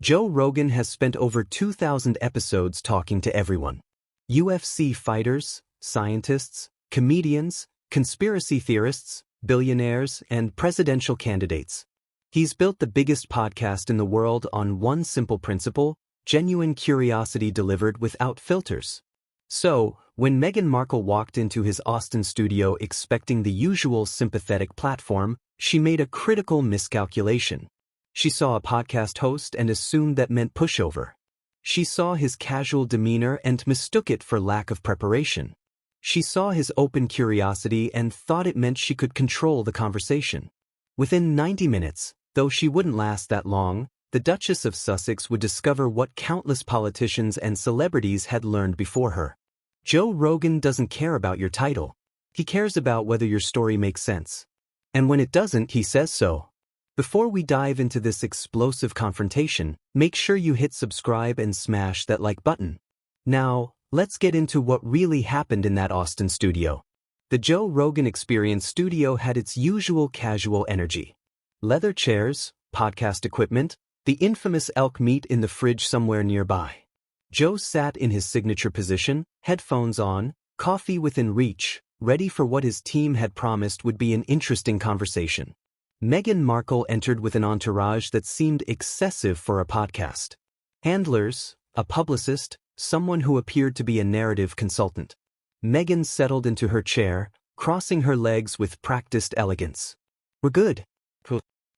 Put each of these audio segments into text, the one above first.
Joe Rogan has spent over 2,000 episodes talking to everyone. UFC fighters, scientists, comedians, conspiracy theorists, billionaires, and presidential candidates. He's built the biggest podcast in the world on one simple principle: genuine curiosity delivered without filters. So, when Meghan Markle walked into his Austin studio expecting the usual sympathetic platform, she made a critical miscalculation. She saw a podcast host and assumed that meant pushover. She saw his casual demeanor and mistook it for lack of preparation. She saw his open curiosity and thought it meant she could control the conversation. Within 90 minutes, though she wouldn't last that long, the Duchess of Sussex would discover what countless politicians and celebrities had learned before her. Joe Rogan doesn't care about your title. He cares about whether your story makes sense. And when it doesn't, he says so. Before we dive into this explosive confrontation, make sure you hit subscribe and smash that like button. Now, let's get into what really happened in that Austin studio. The Joe Rogan Experience studio had its usual casual energy. Leather chairs, podcast equipment, the infamous elk meat in the fridge somewhere nearby. Joe sat in his signature position, headphones on, coffee within reach, ready for what his team had promised would be an interesting conversation. Meghan Markle entered with an entourage that seemed excessive for a podcast. Handlers, a publicist, someone who appeared to be a narrative consultant. Meghan settled into her chair, crossing her legs with practiced elegance. "We're good."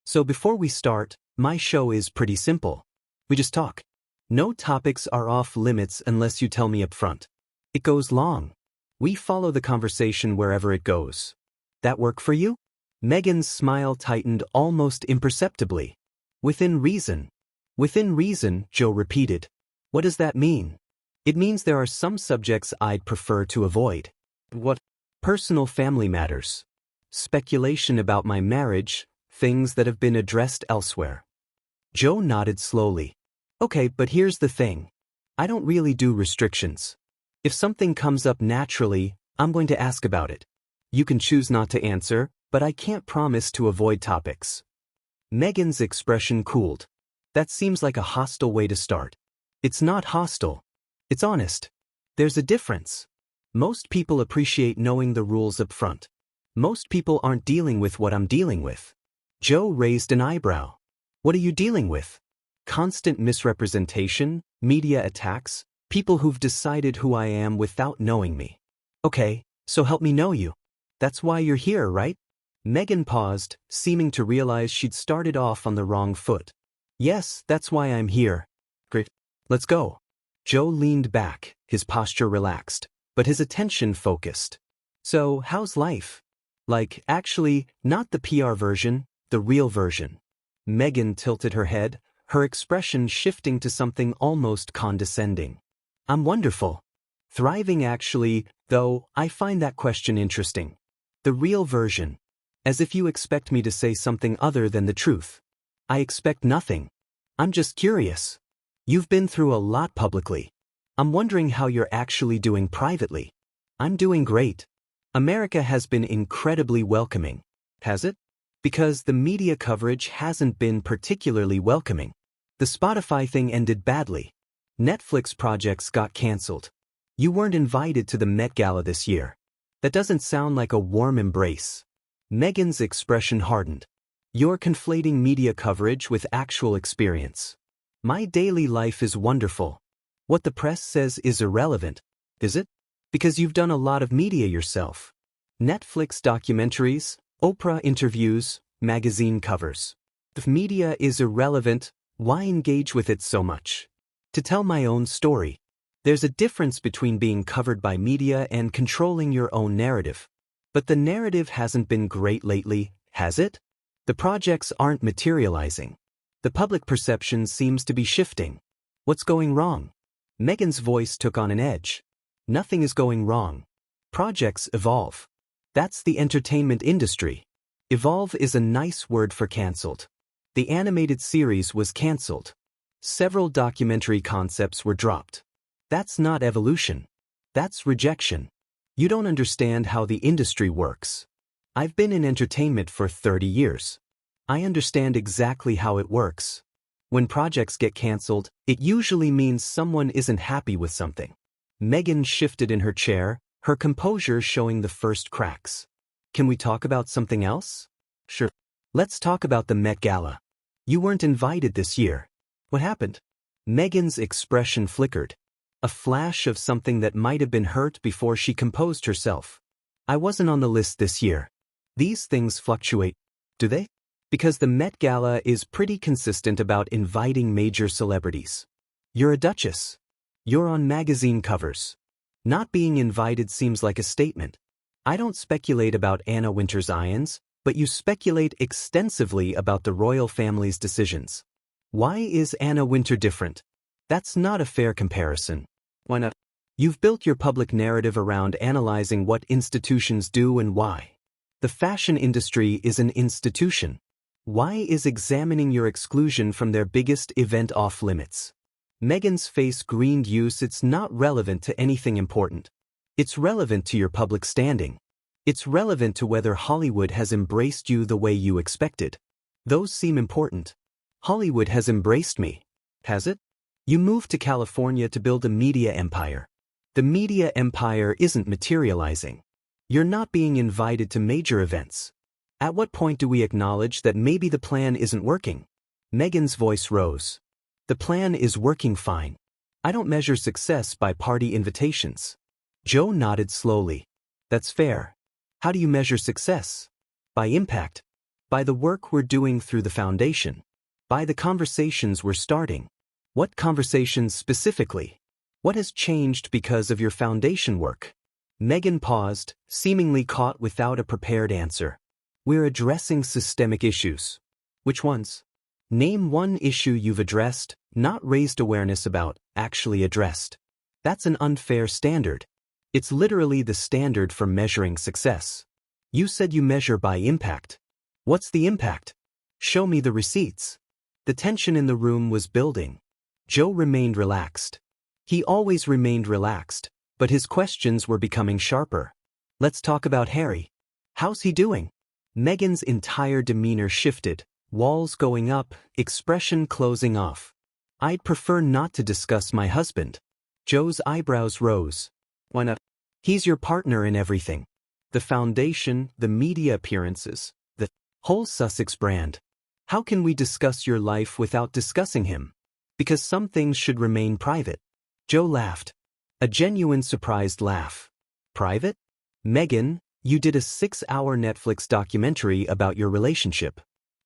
"So before we start, my show is pretty simple. We just talk. No topics are off limits unless you tell me up front. It goes long. We follow the conversation wherever it goes. That work for you?" Meghan's smile tightened almost imperceptibly. "Within reason." "Within reason," Joe repeated. "What does that mean?" "It means there are some subjects I'd prefer to avoid." "What?" "Personal family matters. Speculation about my marriage, things that have been addressed elsewhere." Joe nodded slowly. "Okay, but here's the thing. I don't really do restrictions. If something comes up naturally, I'm going to ask about it. You can choose not to answer, but I can't promise to avoid topics." Meghan's expression cooled. "That seems like a hostile way to start." "It's not hostile. It's honest. There's a difference. Most people appreciate knowing the rules up front. Most people aren't dealing with what I'm dealing with." Joe raised an eyebrow. "What are you dealing with?" "Constant misrepresentation, media attacks, people who've decided who I am without knowing me." "Okay, so help me know you. That's why you're here, right?" Meghan paused, seeming to realize she'd started off on the wrong foot. "Yes, that's why I'm here." "Great. Let's go." Joe leaned back, his posture relaxed, but his attention focused. "So, how's life? Like, actually, not the PR version, the real version." Meghan tilted her head, her expression shifting to something almost condescending. "I'm wonderful. Thriving actually, though I find that question interesting. The real version. As if you expect me to say something other than the truth. I expect nothing. I'm just curious. You've been through a lot publicly. I'm wondering how you're actually doing privately." "I'm doing great. America has been incredibly welcoming." "Has it?" "Because the media coverage hasn't been particularly welcoming. The Spotify thing ended badly. Netflix projects got canceled. You weren't invited to the Met Gala this year. That doesn't sound like a warm embrace." Meghan's expression hardened. "You're conflating media coverage with actual experience. My daily life is wonderful. What the press says is irrelevant." "Is it?" "Because you've done a lot of media yourself. Netflix documentaries, Oprah interviews, magazine covers. If media is irrelevant, why engage with it so much?" "To tell my own story. There's a difference between being covered by media and controlling your own narrative. But the narrative hasn't been great lately, has it? The projects aren't materializing. The public perception seems to be shifting. What's going wrong?" Meghan's voice took on an edge. "Nothing is going wrong. Projects evolve. That's the entertainment industry. Evolve is a nice word for canceled. The animated series was canceled. Several documentary concepts were dropped. That's not evolution. That's rejection. You don't understand how the industry works. I've been in entertainment for 30 years. I understand exactly how it works. When projects get cancelled, it usually means someone isn't happy with something. Meghan shifted in her chair, her composure showing the first cracks. Can we talk about something else? Sure. Let's talk about the Met Gala. You weren't invited this year. What happened? Meghan's expression flickered. A flash of something that might have been hurt before she composed herself. I wasn't on the list this year. These things fluctuate, do they? Because the Met Gala is pretty consistent about inviting major celebrities. You're a duchess. You're on magazine covers. Not being invited seems like a statement. I don't speculate about Anna Wintour's irons, but you speculate extensively about the royal family's decisions. Why is Anna Wintour different? That's not a fair comparison. Why not? You've built your public narrative around analyzing what institutions do and why. The fashion industry is an institution. Why is examining your exclusion from their biggest event off limits? Meghan's face greened. It's not relevant to anything important. It's relevant to your public standing. It's relevant to whether Hollywood has embraced you the way you expected. Those seem important. Hollywood has embraced me. Has it? You moved to California to build a media empire. The media empire isn't materializing. You're not being invited to major events. At what point do we acknowledge that maybe the plan isn't working? Meghan's voice rose. The plan is working fine. I don't measure success by party invitations. Joe nodded slowly. That's fair. How do you measure success? By impact. By the work we're doing through the foundation. By the conversations we're starting. What conversations specifically? What has changed because of your foundation work? Meghan paused, seemingly caught without a prepared answer. We're addressing systemic issues. Which ones? Name one issue you've addressed, not raised awareness about, actually addressed. That's an unfair standard. It's literally the standard for measuring success. You said you measure by impact. What's the impact? Show me the receipts. The tension in the room was building. Joe remained relaxed. He always remained relaxed, but his questions were becoming sharper. Let's talk about Harry. How's he doing? Meghan's entire demeanor shifted, walls going up, expression closing off. I'd prefer not to discuss my husband. Joe's eyebrows rose. Why not? He's your partner in everything. The foundation, the media appearances, the whole Sussex brand. How can we discuss your life without discussing him? Because some things should remain private. Joe laughed. A genuine surprised laugh. Private? Meghan, you did a 6-hour Netflix documentary about your relationship.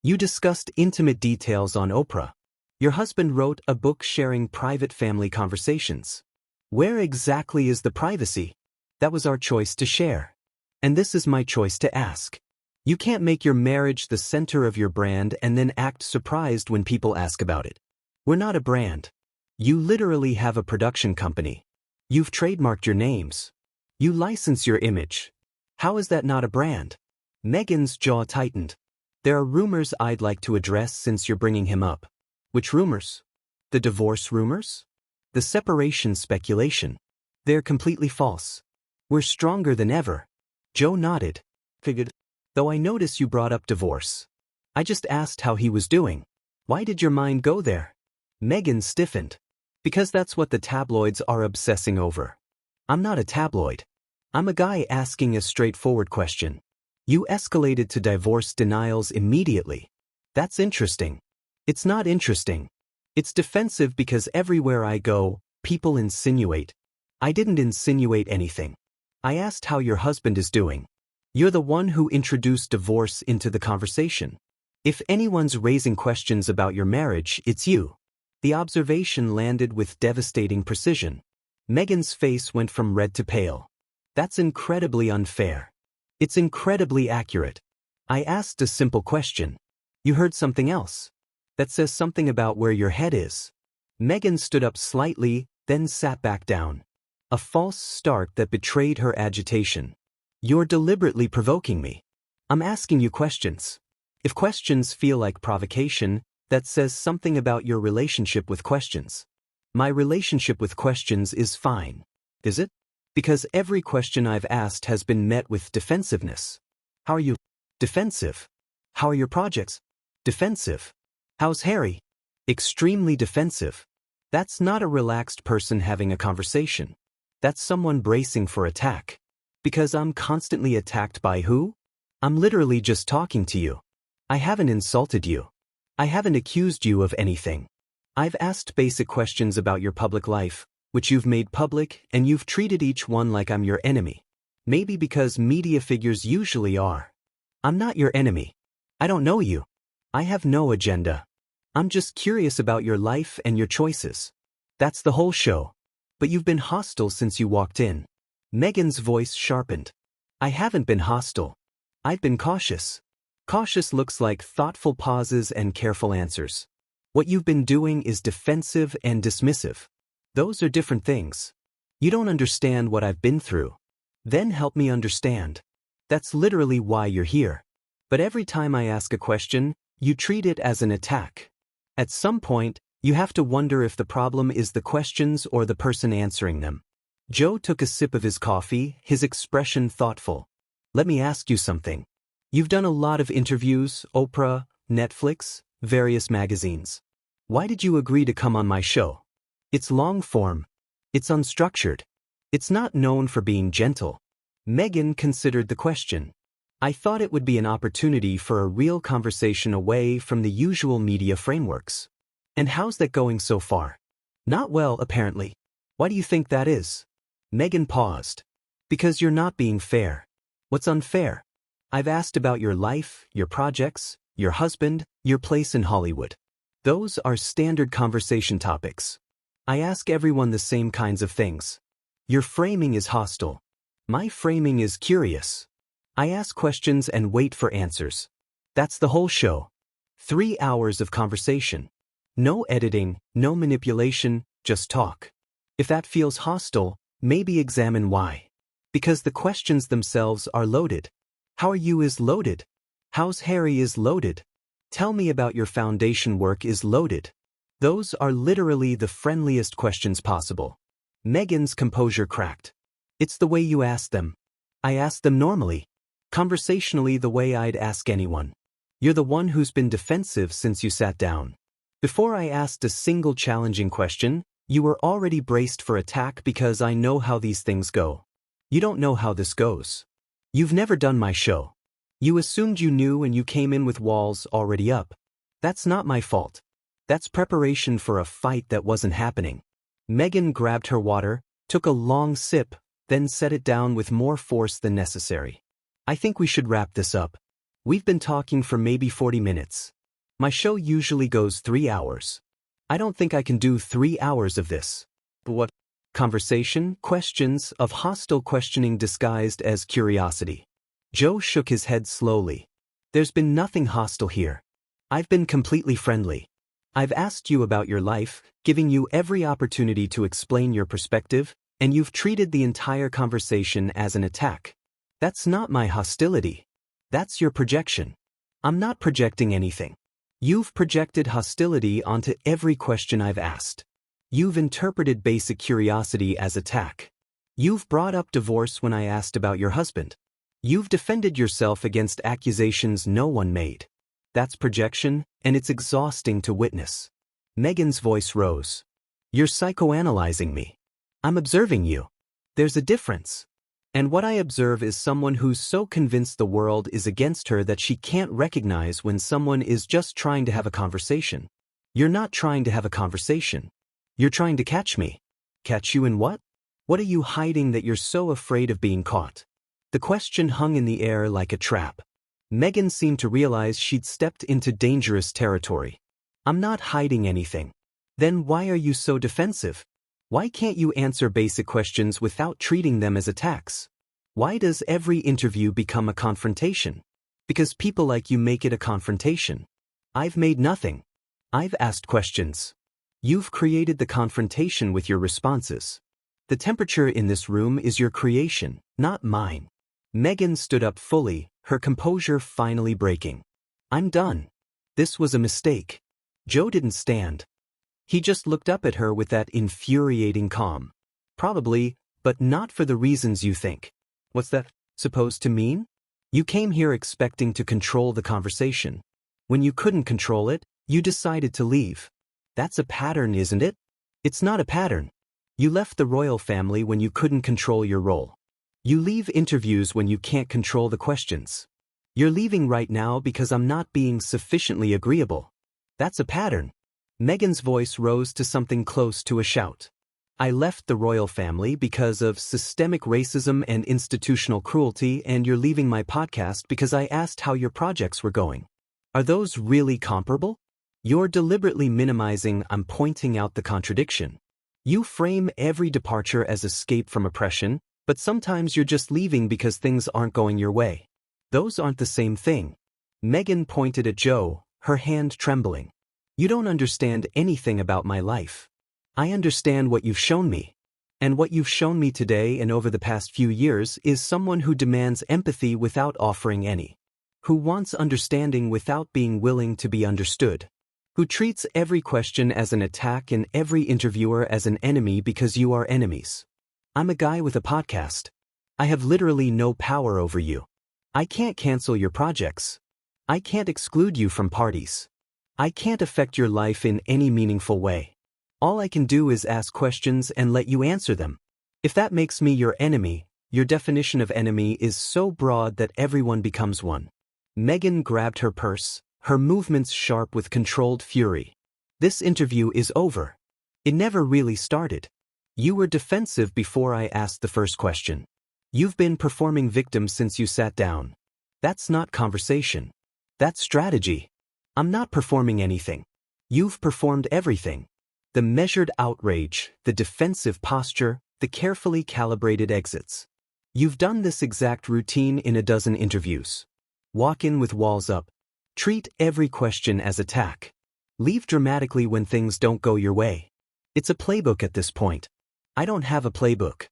You discussed intimate details on Oprah. Your husband wrote a book sharing private family conversations. Where exactly is the privacy? That was our choice to share. And this is my choice to ask. You can't make your marriage the center of your brand and then act surprised when people ask about it. We're not a brand. You literally have a production company. You've trademarked your names. You license your image. How is that not a brand? Meghan's jaw tightened. There are rumors I'd like to address since you're bringing him up. Which rumors? The divorce rumors? The separation speculation. They're completely false. We're stronger than ever. Joe nodded. Figured. Though I notice you brought up divorce. I just asked how he was doing. Why did your mind go there? Meghan stiffened. Because that's what the tabloids are obsessing over. I'm not a tabloid. I'm a guy asking a straightforward question. You escalated to divorce denials immediately. That's interesting. It's not interesting. It's defensive because everywhere I go, people insinuate. I didn't insinuate anything. I asked how your husband is doing. You're the one who introduced divorce into the conversation. If anyone's raising questions about your marriage, it's you. The observation landed with devastating precision. Meghan's face went from red to pale. That's incredibly unfair. It's incredibly accurate. I asked a simple question. You heard something else. That says something about where your head is. Meghan stood up slightly, then sat back down. A false start that betrayed her agitation. You're deliberately provoking me. I'm asking you questions. If questions feel like provocation, that says something about your relationship with questions. My relationship with questions is fine. Is it? Because every question I've asked has been met with defensiveness. How are you? Defensive. How are your projects? Defensive. How's Harry? Extremely defensive. That's not a relaxed person having a conversation. That's someone bracing for attack. Because I'm constantly attacked by who? I'm literally just talking to you. I haven't insulted you. I haven't accused you of anything. I've asked basic questions about your public life, which you've made public, and you've treated each one like I'm your enemy. Maybe because media figures usually are. I'm not your enemy. I don't know you. I have no agenda. I'm just curious about your life and your choices. That's the whole show. But you've been hostile since you walked in. Meghan's voice sharpened. I haven't been hostile. I've been cautious. Cautious looks like thoughtful pauses and careful answers. What you've been doing is defensive and dismissive. Those are different things. You don't understand what I've been through. Then help me understand. That's literally why you're here. But every time I ask a question, you treat it as an attack. At some point, you have to wonder if the problem is the questions or the person answering them. Joe took a sip of his coffee, his expression thoughtful. Let me ask you something. You've done a lot of interviews, Oprah, Netflix, various magazines. Why did you agree to come on my show? It's long form. It's unstructured. It's not known for being gentle. Meghan considered the question. I thought it would be an opportunity for a real conversation away from the usual media frameworks. And how's that going so far? Not well, apparently. Why do you think that is? Meghan paused. Because you're not being fair. What's unfair? I've asked about your life, your projects, your husband, your place in Hollywood. Those are standard conversation topics. I ask everyone the same kinds of things. Your framing is hostile. My framing is curious. I ask questions and wait for answers. That's the whole show. 3 hours of conversation. No editing, no manipulation, just talk. If that feels hostile, maybe examine why. Because the questions themselves are loaded. How are you is loaded. How's Harry is loaded. Tell me about your foundation work is loaded. Those are literally the friendliest questions possible. Meghan's composure cracked. It's the way you ask them. I ask them normally. Conversationally the way I'd ask anyone. You're the one who's been defensive since you sat down. Before I asked a single challenging question, you were already braced for attack because I know how these things go. You don't know how this goes. You've never done my show. You assumed you knew and you came in with walls already up. That's not my fault. That's preparation for a fight that wasn't happening. Meghan grabbed her water, took a long sip, then set it down with more force than necessary. I think we should wrap this up. We've been talking for maybe 40 minutes. My show usually goes 3 hours. I don't think I can do 3 hours of this. What? Conversation, questions, of hostile questioning disguised as curiosity. Joe shook his head slowly. There's been nothing hostile here. I've been completely friendly. I've asked you about your life, giving you every opportunity to explain your perspective, and you've treated the entire conversation as an attack. That's not my hostility. That's your projection. I'm not projecting anything. You've projected hostility onto every question I've asked. You've interpreted basic curiosity as attack. You've brought up divorce when I asked about your husband. You've defended yourself against accusations no one made. That's projection, and it's exhausting to witness. Meghan's voice rose. You're psychoanalyzing me. I'm observing you. There's a difference. And what I observe is someone who's so convinced the world is against her that she can't recognize when someone is just trying to have a conversation. You're not trying to have a conversation. You're trying to catch me. Catch you in what? What are you hiding that you're so afraid of being caught? The question hung in the air like a trap. Meghan seemed to realize she'd stepped into dangerous territory. I'm not hiding anything. Then why are you so defensive? Why can't you answer basic questions without treating them as attacks? Why does every interview become a confrontation? Because people like you make it a confrontation. I've made nothing. I've asked questions. You've created the confrontation with your responses. The temperature in this room is your creation, not mine. Meghan stood up fully, her composure finally breaking. I'm done. This was a mistake. Joe didn't stand. He just looked up at her with that infuriating calm. Probably, but not for the reasons you think. What's that supposed to mean? You came here expecting to control the conversation. When you couldn't control it, you decided to leave. That's a pattern, isn't it? It's not a pattern. You left the royal family when you couldn't control your role. You leave interviews when you can't control the questions. You're leaving right now because I'm not being sufficiently agreeable. That's a pattern. Meghan's voice rose to something close to a shout. I left the royal family because of systemic racism and institutional cruelty, and you're leaving my podcast because I asked how your projects were going. Are those really comparable? You're deliberately minimizing. I'm pointing out the contradiction. You frame every departure as escape from oppression, but sometimes you're just leaving because things aren't going your way. Those aren't the same thing. Meghan pointed at Joe, her hand trembling. You don't understand anything about my life. I understand what you've shown me. And what you've shown me today and over the past few years is someone who demands empathy without offering any. Who wants understanding without being willing to be understood. Who treats every question as an attack and every interviewer as an enemy because you are enemies. I'm a guy with a podcast. I have literally no power over you. I can't cancel your projects. I can't exclude you from parties. I can't affect your life in any meaningful way. All I can do is ask questions and let you answer them. If that makes me your enemy, your definition of enemy is so broad that everyone becomes one. Meghan grabbed her purse, her movements sharp with controlled fury. This interview is over. It never really started. You were defensive before I asked the first question. You've been performing victim since you sat down. That's not conversation. That's strategy. I'm not performing anything. You've performed everything. The measured outrage, the defensive posture, the carefully calibrated exits. You've done this exact routine in a dozen interviews. Walk in with walls up. Treat every question as attack. Leave dramatically when things don't go your way. It's a playbook at this point. I don't have a playbook.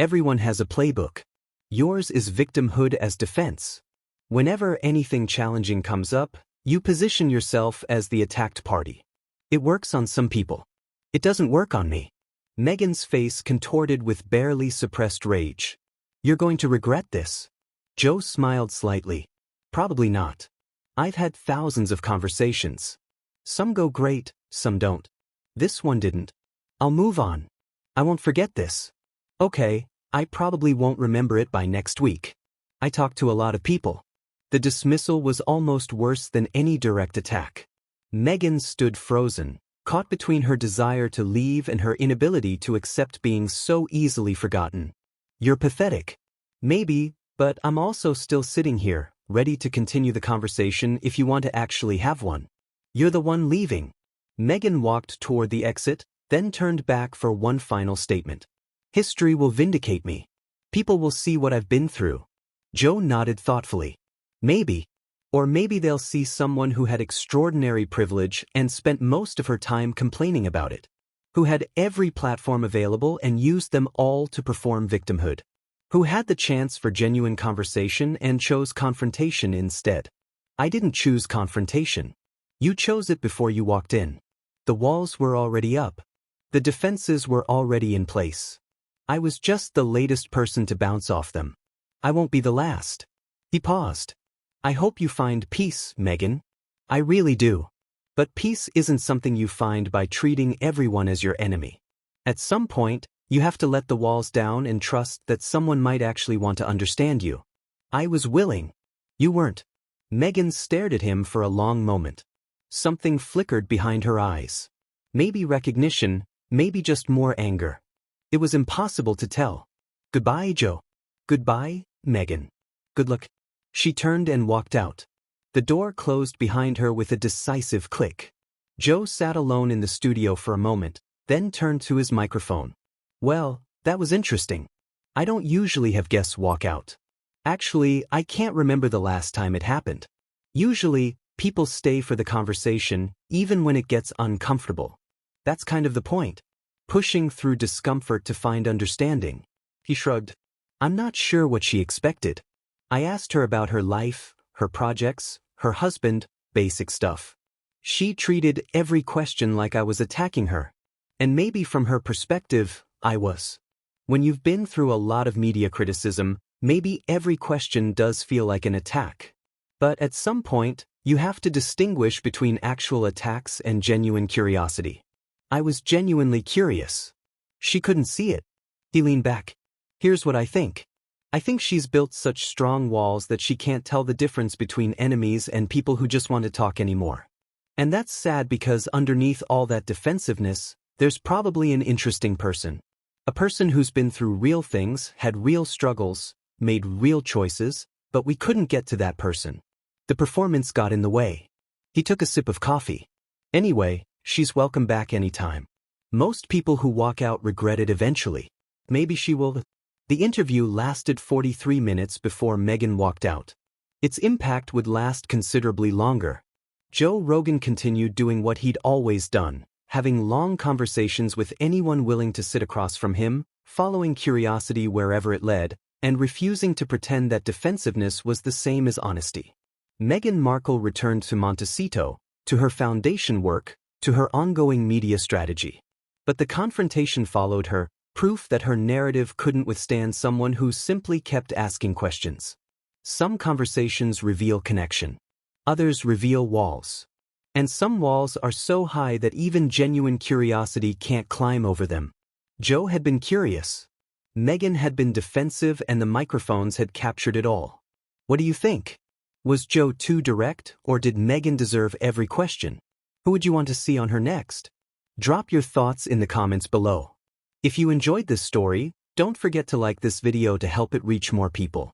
Everyone has a playbook. Yours is victimhood as defense. Whenever anything challenging comes up, you position yourself as the attacked party. It works on some people. It doesn't work on me. Meghan's face contorted with barely suppressed rage. You're going to regret this. Joe smiled slightly. Probably not. I've had thousands of conversations. Some go great, some don't. This one didn't. I'll move on. I won't forget this. Okay, I probably won't remember it by next week. I talked to a lot of people. The dismissal was almost worse than any direct attack. Meghan stood frozen, caught between her desire to leave and her inability to accept being so easily forgotten. You're pathetic. Maybe, but I'm also still sitting here, ready to continue the conversation if you want to actually have one. You're the one leaving. Meghan walked toward the exit, then turned back for one final statement. History will vindicate me. People will see what I've been through. Joe nodded thoughtfully. Maybe. Or maybe they'll see someone who had extraordinary privilege and spent most of her time complaining about it. Who had every platform available and used them all to perform victimhood. Who had the chance for genuine conversation and chose confrontation instead. I didn't choose confrontation. You chose it before you walked in. The walls were already up. The defenses were already in place. I was just the latest person to bounce off them. I won't be the last. He paused. I hope you find peace, Meghan. I really do. But peace isn't something you find by treating everyone as your enemy. At some point, you have to let the walls down and trust that someone might actually want to understand you. I was willing. You weren't. Meghan stared at him for a long moment. Something flickered behind her eyes. Maybe recognition, maybe just more anger. It was impossible to tell. Goodbye, Joe. Goodbye, Meghan. Good luck. She turned and walked out. The door closed behind her with a decisive click. Joe sat alone in the studio for a moment, then turned to his microphone. Well, that was interesting. I don't usually have guests walk out. Actually, I can't remember the last time it happened. Usually, people stay for the conversation, even when it gets uncomfortable. That's kind of the point. Pushing through discomfort to find understanding. He shrugged. I'm not sure what she expected. I asked her about her life, her projects, her husband, basic stuff. She treated every question like I was attacking her. And maybe from her perspective, I was. When you've been through a lot of media criticism, maybe every question does feel like an attack. But at some point, you have to distinguish between actual attacks and genuine curiosity. I was genuinely curious. She couldn't see it. He leaned back. Here's what I think. I think she's built such strong walls that she can't tell the difference between enemies and people who just want to talk anymore. And that's sad because underneath all that defensiveness, there's probably an interesting person. A person who's been through real things, had real struggles, made real choices, but we couldn't get to that person. The performance got in the way. He took a sip of coffee. Anyway, she's welcome back anytime. Most people who walk out regret it eventually. Maybe she will. The interview lasted 43 minutes before Meghan walked out. Its impact would last considerably longer. Joe Rogan continued doing what he'd always done, having long conversations with anyone willing to sit across from him, following curiosity wherever it led, and refusing to pretend that defensiveness was the same as honesty. Meghan Markle returned to Montecito, to her foundation work, to her ongoing media strategy. But the confrontation followed her, proof that her narrative couldn't withstand someone who simply kept asking questions. Some conversations reveal connection. Others reveal walls. And some walls are so high that even genuine curiosity can't climb over them. Joe had been curious. Meghan had been defensive, and the microphones had captured it all. What do you think? Was Joe too direct, or did Meghan deserve every question? Who would you want to see on her next? Drop your thoughts in the comments below. If you enjoyed this story, don't forget to like this video to help it reach more people.